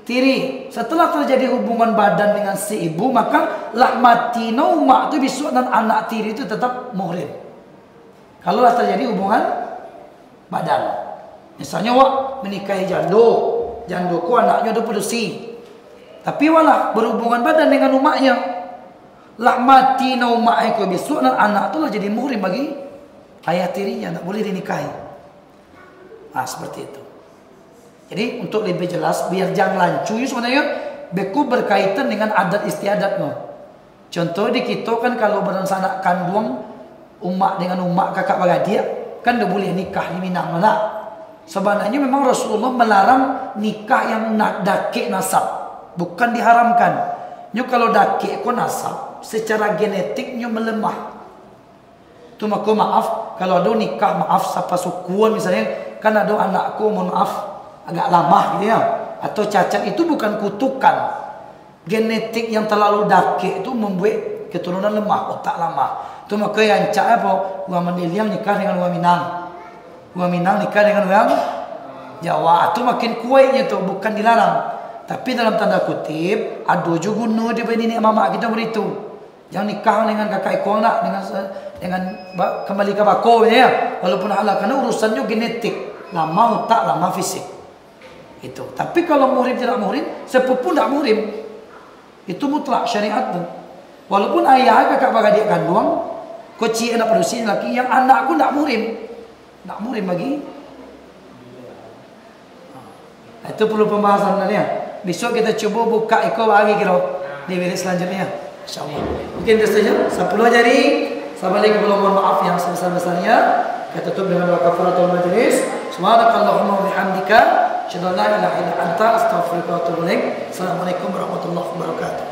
tiri. Setelah terjadi hubungan badan dengan si ibu, maka lahmatino mak itu bisu dan anak tiri itu tetap muhrim. Kalau terjadi hubungan badan, misalnya wak menikahi jandoku anaknya udah padusi. Tapi walah berhubungan badan dengan umaknya. Lah mati na umak eko besok dan anak tu lah jadi muhrim bagi ayah tirinya, tak boleh dinikahi. Seperti itu. Jadi untuk lebih jelas biar jangan lancu sebenarnya beku berkaitan dengan adat istiadat no. Contoh di kita kan kalau berencana kandung umak dengan umak kakak beradik kan dah boleh nikah di Minang mana. Sebenarnya memang Rasulullah melarang nikah yang nak dakik nasab, bukan diharamkan. Nyo kalau dakik ko nasab secara genetiknya melemah. Tu maka maaf kalau ada nikah maaf siapa sukuan misalnya kan ada anakku mohon maaf agak lama gitu ya atau cacat, itu bukan kutukan. Genetik yang terlalu dakik itu membuat keturunan lemah, otak lama. Tu maka yang cak apa? Orang Mandailing nikah dengan orang Minang. Orang Minang nikah dengan orang Jawa. Tu makin kuatnya tu, bukan dilarang. Tapi dalam tanda kutip, ada juga guna dia bini nenek mama kita beritu. Yang nikah dengan kakak ikong nak dengan kembali ke bako ya. Walaupun halal karena urusannya genetik, lama otak, lama fisik. Itu. Tapi kalau muhrim tidak muhrim, sepupu tidak muhrim. Itu mutlak syariat tu. Walaupun ayah kakak beradik kandung, kecil anak produksi laki yang anakku tidak muhrim. Tak muhrim bagi. Itu perlu pembahasan ya. Besok kita cuba buka ekor lagi kira di video selanjutnya. InsyaAllah. Mungkin itu saja. Sepuluh jari. Sampai lagi belum mohon maaf yang sebesar-besarnya. Kita tutup dengan doa kafaratul majlis. Subhanakallahumma wa bihamdika. Asyhadu an la ilaha illa anta astaghfiruka wa atubu ilaik. Assalamualaikum warahmatullahi wabarakatuh.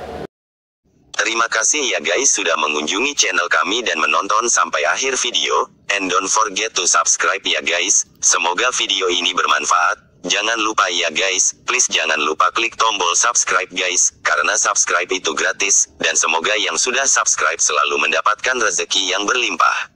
Terima kasih ya guys sudah mengunjungi channel kami dan menonton sampai akhir video. And don't forget to subscribe ya guys. Semoga video ini bermanfaat. Jangan lupa ya guys, please jangan lupa klik tombol subscribe guys, karena subscribe itu gratis, dan semoga yang sudah subscribe selalu mendapatkan rezeki yang berlimpah.